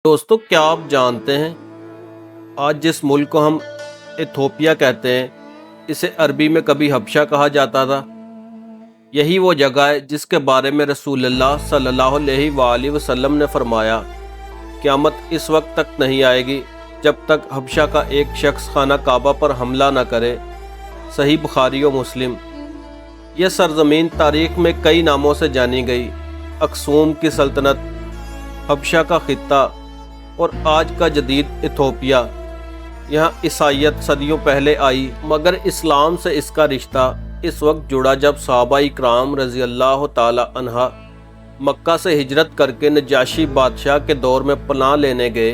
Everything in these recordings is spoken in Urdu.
دوستو کیا آپ جانتے ہیں آج جس ملک کو ہم ایتھوپیا کہتے ہیں اسے عربی میں کبھی حبشہ کہا جاتا تھا۔ یہی وہ جگہ ہے جس کے بارے میں رسول اللہ صلی اللہ علیہ وآلہ وسلم نے فرمایا قیامت اس وقت تک نہیں آئے گی جب تک حبشہ کا ایک شخص خانہ کعبہ پر حملہ نہ کرے۔ صحیح بخاری و مسلم۔ یہ سرزمین تاریخ میں کئی ناموں سے جانی گئی۔ اکسوم کی سلطنت، حبشہ کا خطہ اور آج کا جدید ایتھوپیا۔ یہاں عیسائیت صدیوں پہلے آئی مگر اسلام سے اس کا رشتہ اس وقت جڑا جب صحابہ اکرام رضی اللہ تعالی عنہ مکہ سے ہجرت کر کے نجاشی بادشاہ کے دور میں پناہ لینے گئے۔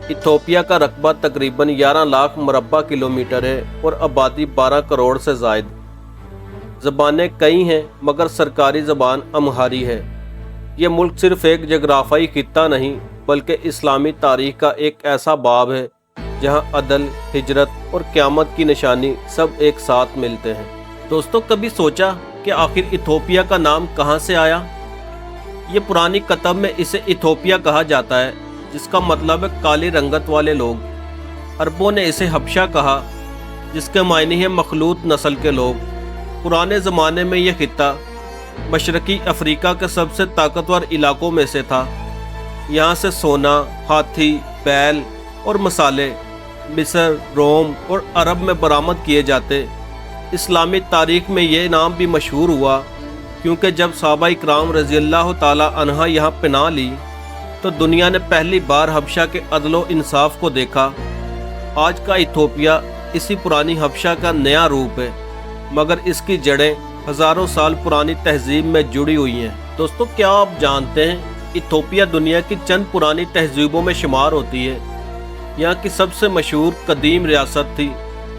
ایتھوپیا کا رقبہ تقریباً 11 لاکھ مربع کلومیٹر ہے اور آبادی 12 کروڑ سے زائد۔ زبانیں کئی ہیں مگر سرکاری زبان امہاری ہے۔ یہ ملک صرف ایک جغرافیائی خطہ نہیں بلکہ اسلامی تاریخ کا ایک ایسا باب ہے جہاں عدل، ہجرت اور قیامت کی نشانی سب ایک ساتھ ملتے ہیں۔ دوستو کبھی سوچا کہ آخر ایتھوپیا کا نام کہاں سے آیا؟ یہ پرانی کتب میں اسے ایتھوپیا کہا جاتا ہے جس کا مطلب ہے کالی رنگت والے لوگ۔ عربوں نے اسے حبشہ کہا جس کے معنی ہے مخلوط نسل کے لوگ۔ پرانے زمانے میں یہ خطہ مشرقی افریقہ کے سب سے طاقتور علاقوں میں سے تھا۔ یہاں سے سونا، ہاتھی، بیل اور مسالے مصر، روم اور عرب میں برآمد کیے جاتے۔ اسلامی تاریخ میں یہ نام بھی مشہور ہوا کیونکہ جب صحابہ اکرام رضی اللہ تعالی عنہ یہاں پناہ لی تو دنیا نے پہلی بار حبشہ کے عدل و انصاف کو دیکھا۔ آج کا ایتھوپیا اسی پرانی حبشہ کا نیا روپ ہے مگر اس کی جڑیں ہزاروں سال پرانی تہذیب میں جڑی ہوئی ہیں۔ دوستو کیا آپ جانتے ہیں ایتھوپیا دنیا کی چند پرانی تہذیبوں میں شمار ہوتی ہے۔ یہاں کی سب سے مشہور قدیم ریاست تھی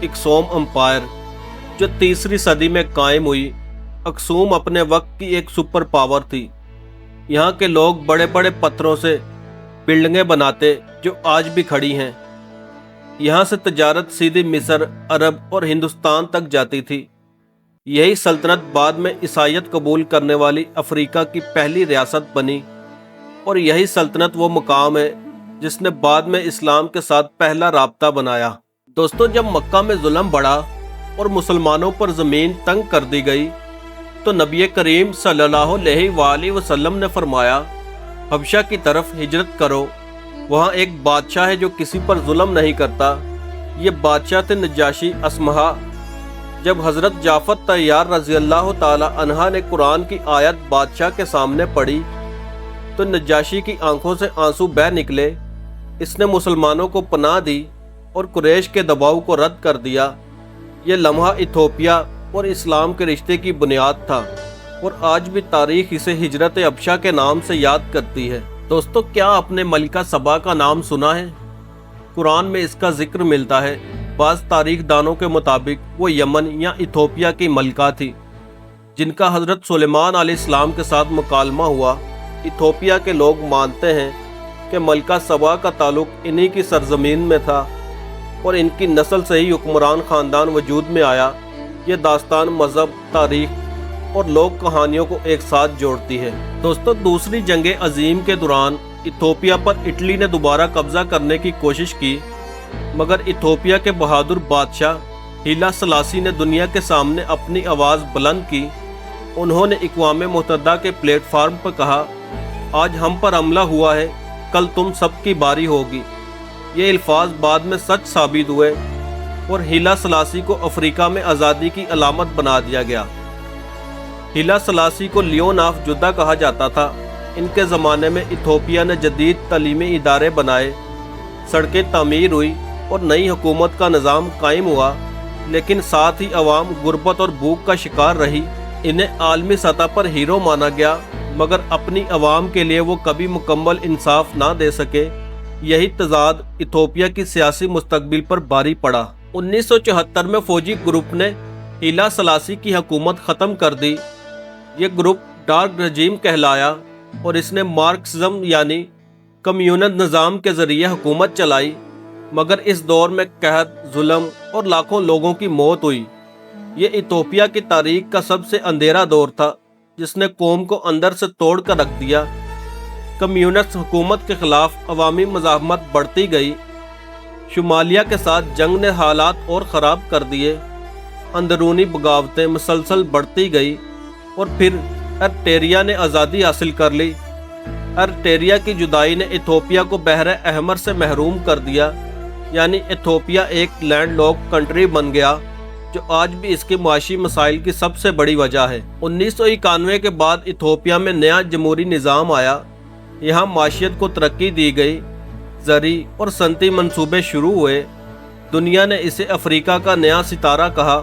اکسوم امپائر جو 3 صدی میں قائم ہوئی۔ اکسوم اپنے وقت کی ایک سپر پاور تھی۔ یہاں کے لوگ بڑے بڑے پتھروں سے بلڈنگیں بناتے جو آج بھی کھڑی ہیں۔ یہاں سے تجارت سیدھی مصر، عرب اور ہندوستان تک جاتی تھی۔ یہی سلطنت بعد میں عیسائیت قبول کرنے والی افریقہ کی پہلی ریاست بنی اور یہی سلطنت وہ مقام ہے جس نے بعد میں اسلام کے ساتھ پہلا رابطہ بنایا۔ دوستو جب مکہ میں ظلم بڑھا اور مسلمانوں پر زمین تنگ کر دی گئی تو نبی کریم صلی اللہ علیہ وآلہ وسلم نے فرمایا حبشہ کی طرف ہجرت کرو، وہاں ایک بادشاہ ہے جو کسی پر ظلم نہیں کرتا۔ یہ بادشاہ تھے نجاشی اسمہا۔ جب حضرت جعفر طیار رضی اللہ تعالی عنہ نے قرآن کی آیت بادشاہ کے سامنے پڑھی تو نجاشی کی آنکھوں سے آنسو بہہ نکلے۔ اس نے مسلمانوں کو پناہ دی اور قریش کے دباؤ کو رد کر دیا۔ یہ لمحہ ایتھوپیا اور اسلام کے رشتے کی بنیاد تھا اور آج بھی تاریخ اسے ہجرت حبشہ کے نام سے یاد کرتی ہے۔ دوستو کیا آپ نے ملکہ سبا کا نام سنا ہے؟ قرآن میں اس کا ذکر ملتا ہے۔ بعض تاریخ دانوں کے مطابق وہ یمن یا ایتھوپیا کی ملکہ تھی جن کا حضرت سلیمان علیہ السلام کے ساتھ مکالمہ ہوا۔ ایتھوپیا کے لوگ مانتے ہیں کہ ملکہ سبا کا تعلق انہی کی سرزمین میں تھا اور ان کی نسل سے ہی حکمران خاندان وجود میں آیا۔ یہ داستان مذہب، تاریخ اور لوک کہانیوں کو ایک ساتھ جوڑتی ہے۔ دوستو دوسری جنگ عظیم کے دوران ایتھوپیا پر اٹلی نے دوبارہ قبضہ کرنے کی کوشش کی مگر ایتھوپیا کے بہادر بادشاہ ہیلا سلاسی نے دنیا کے سامنے اپنی آواز بلند کی۔ انہوں نے اقوام متحدہ کے پلیٹ فارم پر کہا آج ہم پر حملہ ہوا ہے، کل تم سب کی باری ہوگی۔ یہ الفاظ بعد میں سچ ثابت ہوئے اور ہیلا سلاسی کو افریقہ میں آزادی کی علامت بنا دیا گیا۔ ہیلا سلاسی کو لیون آف جدہ کہا جاتا تھا۔ ان کے زمانے میں ایتھوپیا نے جدید تعلیمی ادارے بنائے، سڑکیں تعمیر ہوئی اور نئی حکومت کا نظام قائم ہوا، لیکن ساتھ ہی عوام غربت اور بھوک کا شکار رہی۔ انہیں عالمی سطح پر ہیرو مانا گیا مگر اپنی عوام کے لیے وہ کبھی مکمل انصاف نہ دے سکے۔ یہی تضاد ایتھوپیا کی سیاسی مستقبل پر بھاری پڑا۔ 1974 میں فوجی گروپ نے ہیلا سلاسی کی حکومت ختم کر دی۔ یہ گروپ ڈارک رجیم کہلایا اور اس نے مارکسزم یعنی کمیونل نظام کے ذریعے حکومت چلائی مگر اس دور میں قحط، ظلم اور لاکھوں لوگوں کی موت ہوئی۔ یہ ایتھوپیا کی تاریخ کا سب سے اندھیرا دور تھا جس نے قوم کو اندر سے توڑ کر رکھ دیا۔ کمیونسٹ حکومت کے خلاف عوامی مزاحمت بڑھتی گئی، شمالیہ کے ساتھ جنگ نے حالات اور خراب کر دیے، اندرونی بغاوتیں مسلسل بڑھتی گئی اور پھر ارٹیریا نے آزادی حاصل کر لی۔ ارٹیریا کی جدائی نے ایتھوپیا کو بحر احمر سے محروم کر دیا، یعنی ایتھوپیا ایک لینڈ لاک کنٹری بن گیا، جو آج بھی اس کے معاشی مسائل کی سب سے بڑی وجہ ہے۔ 1991 کے بعد ایتھوپیا میں نیا جمہوری نظام آیا، یہاں معیشت کو ترقی دی گئی، زرعی اور صنعتی منصوبے شروع ہوئے۔ دنیا نے اسے افریقہ کا نیا ستارہ کہا،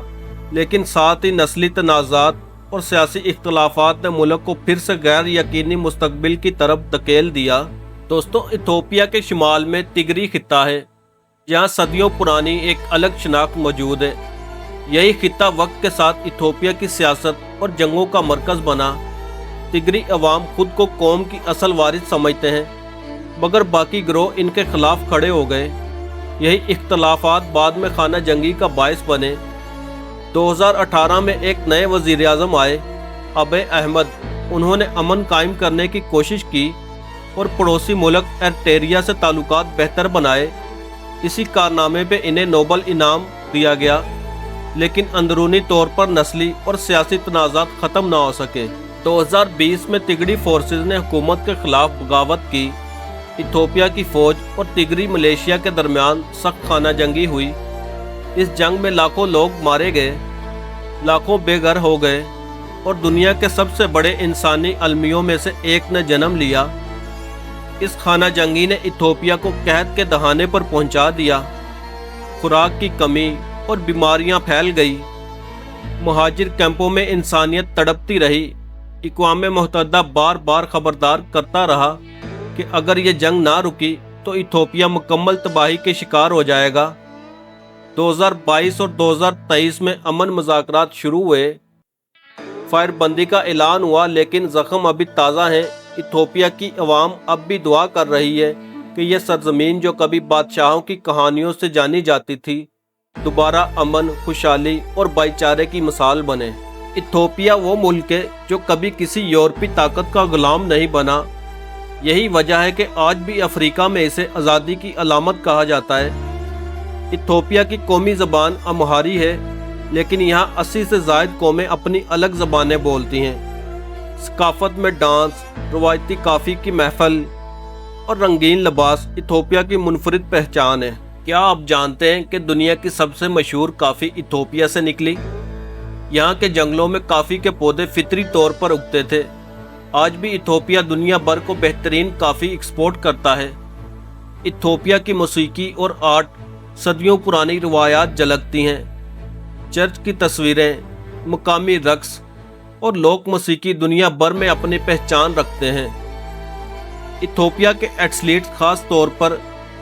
لیکن ساتھ ہی نسلی تنازعات اور سیاسی اختلافات نے ملک کو پھر سے غیر یقینی مستقبل کی طرف دھکیل دیا۔ دوستو، ایتھوپیا کے شمال میں تگری خطہ ہے، جہاں صدیوں پرانی ایک الگ شناخت موجود ہے۔ یہی خطہ وقت کے ساتھ ایتھوپیا کی سیاست اور جنگوں کا مرکز بنا۔ تگری عوام خود کو قوم کی اصل وارث سمجھتے ہیں، مگر باقی گروہ ان کے خلاف کھڑے ہو گئے۔ یہی اختلافات بعد میں خانہ جنگی کا باعث بنے۔ 2018 میں ایک نئے وزیر اعظم آئے، ابے احمد۔ انہوں نے امن قائم کرنے کی کوشش کی اور پڑوسی ملک ارٹیریا سے تعلقات بہتر بنائے۔ اسی کارنامے پہ انہیں نوبل انعام دیا گیا، لیکن اندرونی طور پر نسلی اور سیاسی تنازعات ختم نہ ہو سکے۔ 2020 میں تگری فورسز نے حکومت کے خلاف بغاوت کی۔ ایتھوپیا کی فوج اور تگری ملیشیا کے درمیان سخت خانہ جنگی ہوئی۔ اس جنگ میں لاکھوں لوگ مارے گئے، لاکھوں بے گھر ہو گئے اور دنیا کے سب سے بڑے انسانی المیوں میں سے ایک نے جنم لیا۔ اس خانہ جنگی نے ایتھوپیا کو قحط کے دہانے پر پہنچا دیا۔ خوراک کی کمی اور بیماریاں پھیل گئی۔ مہاجر کیمپوں میں انسانیت تڑپتی رہی۔ اقوام متحدہ بار بار خبردار کرتا رہا کہ اگر یہ جنگ نہ رکی تو ایتھوپیا مکمل تباہی کے شکار ہو جائے گا۔ 2022 اور 2023 میں امن مذاکرات شروع ہوئے، فائر بندی کا اعلان ہوا، لیکن زخم ابھی تازہ ہیں۔ ایتھوپیا کی عوام اب بھی دعا کر رہی ہے کہ یہ سرزمین جو کبھی بادشاہوں کی کہانیوں سے جانی جاتی تھی، دوبارہ امن، خوشحالی اور بھائی چارے کی مثال بنے۔ ایتھوپیا وہ ملک ہے جو کبھی کسی یورپی طاقت کا غلام نہیں بنا۔ یہی وجہ ہے کہ آج بھی افریقہ میں اسے آزادی کی علامت کہا جاتا ہے۔ ایتھوپیا کی قومی زبان امہاری ہے، لیکن یہاں 80 سے زائد قومیں اپنی الگ زبانیں بولتی ہیں۔ ثقافت میں ڈانس، روایتی کافی کی محفل اور رنگین لباس ایتھوپیا کی منفرد پہچان ہے۔ کیا آپ جانتے ہیں کہ دنیا کی سب سے مشہور کافی ایتھوپیا سے نکلی؟ یہاں کے جنگلوں میں کافی کے پودے فطری طور پر اگتے تھے۔ آج بھی ایتھوپیا دنیا بھر کو بہترین کافی ایکسپورٹ کرتا ہے۔ ایتھوپیا کی موسیقی اور آرٹ صدیوں پرانی روایات جھلکتی ہیں۔ چرچ کی تصویریں، مقامی رقص اور لوک موسیقی دنیا بھر میں اپنی پہچان رکھتے ہیں۔ ایتھوپیا کے ایتھلیٹس خاص طور پر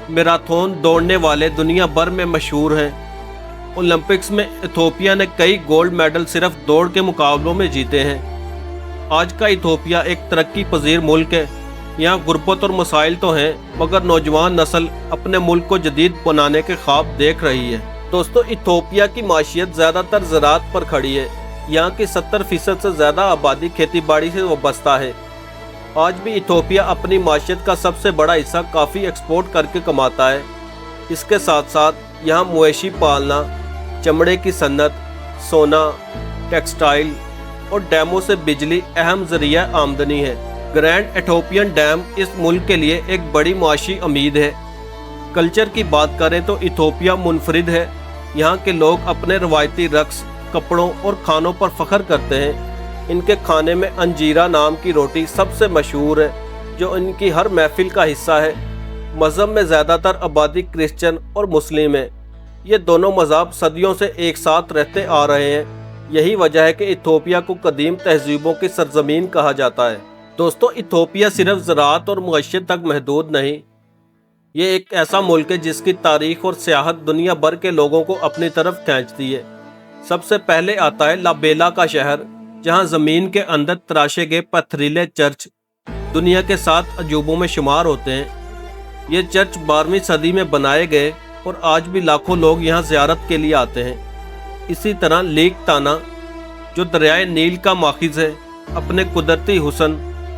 میراتھن دوڑنے والے دنیا بھر میں مشہور ہیں۔ اولمپکس میں ایتھوپیا نے کئی گولڈ میڈل صرف دوڑ کے مقابلوں میں جیتے ہیں۔ آج کا ایتھوپیا ایک ترقی پذیر ملک ہے۔ یہاں غربت اور مسائل تو ہیں، مگر نوجوان نسل اپنے ملک کو جدید بنانے کے خواب دیکھ رہی ہے۔ دوستو، ایتھوپیا کی معیشت زیادہ تر زراعت پر کھڑی ہے۔ یہاں کی 70% سے زیادہ آبادی کھیتی باڑی سے وابستہ ہے۔ آج بھی ایتھوپیا اپنی معیشت کا سب سے بڑا حصہ کافی ایکسپورٹ کر کے کماتا ہے۔ اس کے ساتھ ساتھ یہاں مویشی پالنا، چمڑے کی صنعت، سونا، ٹیکسٹائل اور ڈیموں سے بجلی اہم ذریعہ آمدنی ہے۔ گرینڈ ایتھوپین ڈیم اس ملک کے لیے ایک بڑی معاشی امید ہے۔ کلچر کی بات کریں تو ایتھوپیا منفرد ہے۔ یہاں کے لوگ اپنے روایتی رقص، کپڑوں اور کھانوں پر فخر کرتے ہیں۔ ان کے کھانے میں انجیرا نام کی روٹی سب سے مشہور ہے، جو ان کی ہر محفل کا حصہ ہے۔ مذہب میں زیادہ تر آبادی کرسچن اور مسلم ہے۔ یہ دونوں مذہب صدیوں سے ایک ساتھ رہتے آ رہے ہیں۔ یہی وجہ ہے کہ ایتھوپیا کو قدیم تہذیبوں کی سرزمین کہا جاتا ہے۔ دوستو، ایتھوپیا صرف زراعت اور معیشت تک محدود نہیں۔ یہ ایک ایسا ملک ہے جس کی تاریخ اور سیاحت دنیا بھر کے لوگوں کو اپنی طرف کھینچتی ہے۔ سب سے پہلے آتا ہے لابیلا کا شہر، جہاں زمین کے اندر تراشے گئے پتھریلے چرچ دنیا کے 7 عجوبوں میں شمار ہوتے ہیں۔ یہ چرچ 12ویں صدی میں بنائے گئے اور آج بھی لاکھوں لوگ یہاں زیارت کے لیے آتے ہیں۔ اسی طرح لیک تانا، جو دریائے نیل کا ماخذ ہے، اپنے قدرتی حسن،